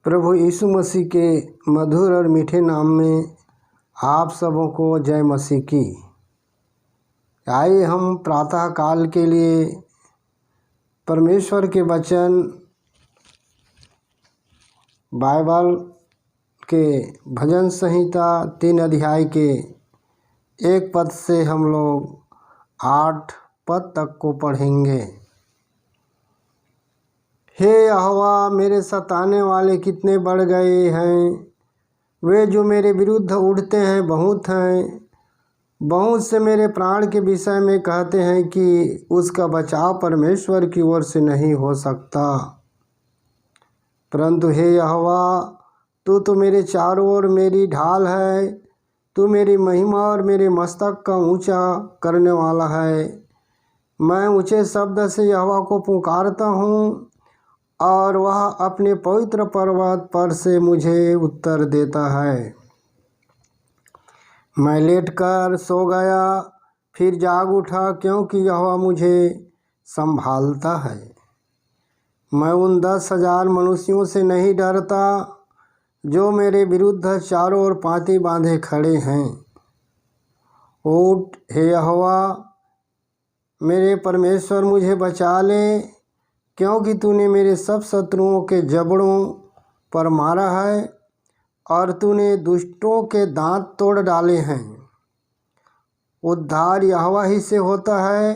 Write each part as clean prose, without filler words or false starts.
प्रभु यीशु मसीह के मधुर और मीठे नाम में आप सबों को जय मसीह की। आइए हम प्रातः काल के लिए परमेश्वर के वचन बाइबल के भजन संहिता 3 अध्याय के 1 पद से हम लोग 8 पद तक को पढ़ेंगे। हे यहोवा, मेरे सताने वाले कितने बढ़ गए हैं, वे जो मेरे विरुद्ध उठते हैं बहुत हैं। बहुत से मेरे प्राण के विषय में कहते हैं कि उसका बचाव परमेश्वर की ओर से नहीं हो सकता। परंतु हे यहोवा, तू तो मेरे चारों ओर मेरी ढाल है। तू मेरी महिमा और मेरे मस्तक का ऊंचा करने वाला है। मैं ऊंचे शब्द से यहोवा को पुकारता हूँ और वह अपने पवित्र पर्वत पर से मुझे उत्तर देता है। मैं लेटकर सो गया, फिर जाग उठा, क्योंकि यहोवा मुझे संभालता है। मैं उन 10,000 मनुष्यों से नहीं डरता जो मेरे विरुद्ध चारों ओर पाँति बांधे खड़े हैं। उठ हे यहोवा, मेरे परमेश्वर, मुझे बचा ले, क्योंकि तूने मेरे सब शत्रुओं के जबड़ों पर मारा है और तूने दुष्टों के दांत तोड़ डाले हैं। उद्धार यहोवा ही से होता है।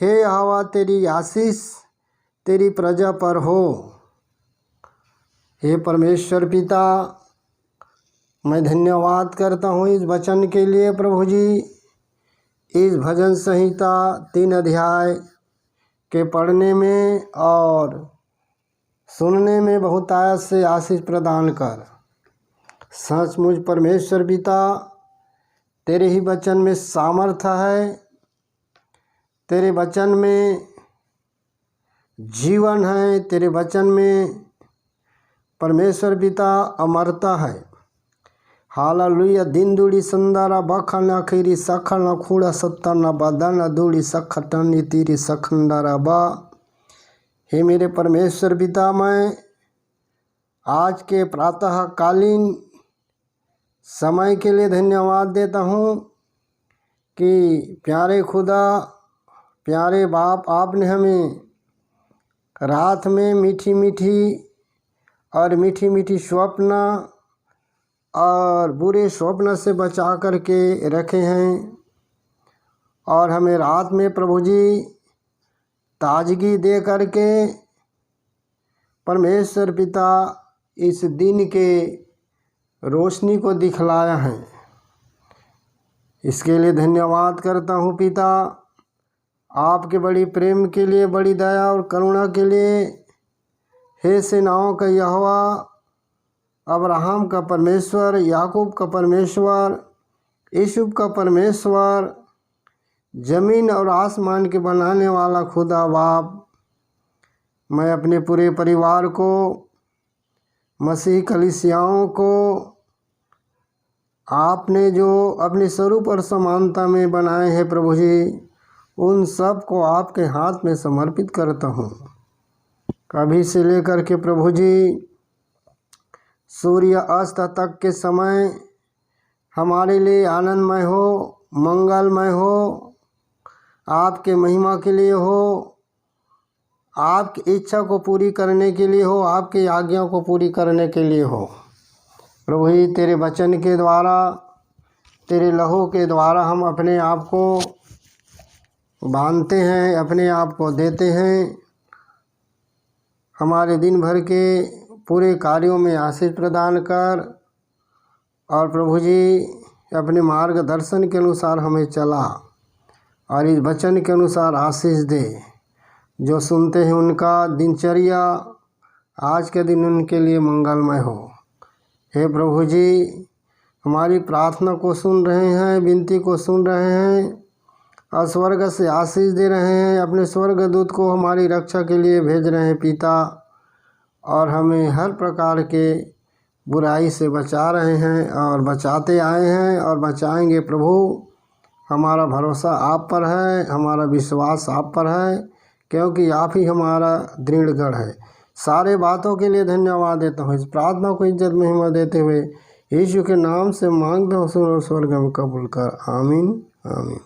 हे यहोवा, तेरी आशीष तेरी प्रजा पर हो। हे परमेश्वर पिता, मैं धन्यवाद करता हूँ इस वचन के लिए। प्रभु जी, इस भजन संहिता 3 अध्याय के पढ़ने में और सुनने में बहुतायत से आशीष प्रदान कर। सचमुच परमेश्वर पिता, तेरे ही वचन में सामर्थ्य है, तेरे वचन में जीवन है, तेरे वचन में परमेश्वर पिता अमरता है। हालेलुया। दिन दूड़ी संदारा बखन न खीरी सखन न खूड़ा सत्ता न बदन न दूड़ी सखटन तीरी सखंडारा बा। हे मेरे परमेश्वर पिता, मैं आज के प्रातःकालीन समय के लिए धन्यवाद देता हूँ कि प्यारे खुदा, प्यारे बाप, आपने हमें रात में मीठी मीठी स्वप्न और बुरे स्वप्न से बचा करके रखे हैं और हमें रात में प्रभु जी ताजगी दे करके परमेश्वर पिता इस दिन के रोशनी को दिखलाया है। इसके लिए धन्यवाद करता हूँ पिता, आपके बड़ी प्रेम के लिए, बड़ी दया और करुणा के लिए। हे सेनाओं का यहोवा, अब्राहम का परमेश्वर, याकूब का परमेश्वर, यूसुफ का परमेश्वर, ज़मीन और आसमान के बनाने वाला खुदा बाप, मैं अपने पूरे परिवार को, मसीह कलीसियाओं को आपने जो अपने स्वरूप और समानता में बनाए हैं प्रभु जी, उन सब को आपके हाथ में समर्पित करता हूँ। कभी से लेकर के प्रभु जी सूर्य अस्त तक के समय हमारे लिए आनंदमय हो, मंगलमय हो, आपके महिमा के लिए हो, आपकी इच्छा को पूरी करने के लिए हो, आपकी आज्ञा को पूरी करने के लिए हो। प्रभु जी, तेरे वचन के द्वारा, तेरे लहू के द्वारा हम अपने आप को बांधते हैं, अपने आप को देते हैं। हमारे दिन भर के पूरे कार्यों में आशीष प्रदान कर और प्रभु जी अपने मार्गदर्शन के अनुसार हमें चला और इस वचन के अनुसार आशीष दे। जो सुनते हैं उनका दिनचर्या आज के दिन उनके लिए मंगलमय हो। हे प्रभु जी, हमारी प्रार्थना को सुन रहे हैं, विनती को सुन रहे हैं और स्वर्ग से आशीष दे रहे हैं। अपने स्वर्गदूत को हमारी रक्षा के लिए भेज रहे हैं पिता, और हमें हर प्रकार के बुराई से बचा रहे हैं और बचाते आए हैं और बचाएंगे। प्रभु, हमारा भरोसा आप पर है, हमारा विश्वास आप पर है, क्योंकि आप ही हमारा दृढ़ गढ़ है। सारे बातों के लिए धन्यवाद देता हूँ। इस प्रार्थना को इज्जत महिमा देते हुए यीशु के नाम से मांगता हूँ और स्वर्ग में कबूल कर। आमीन आमीन।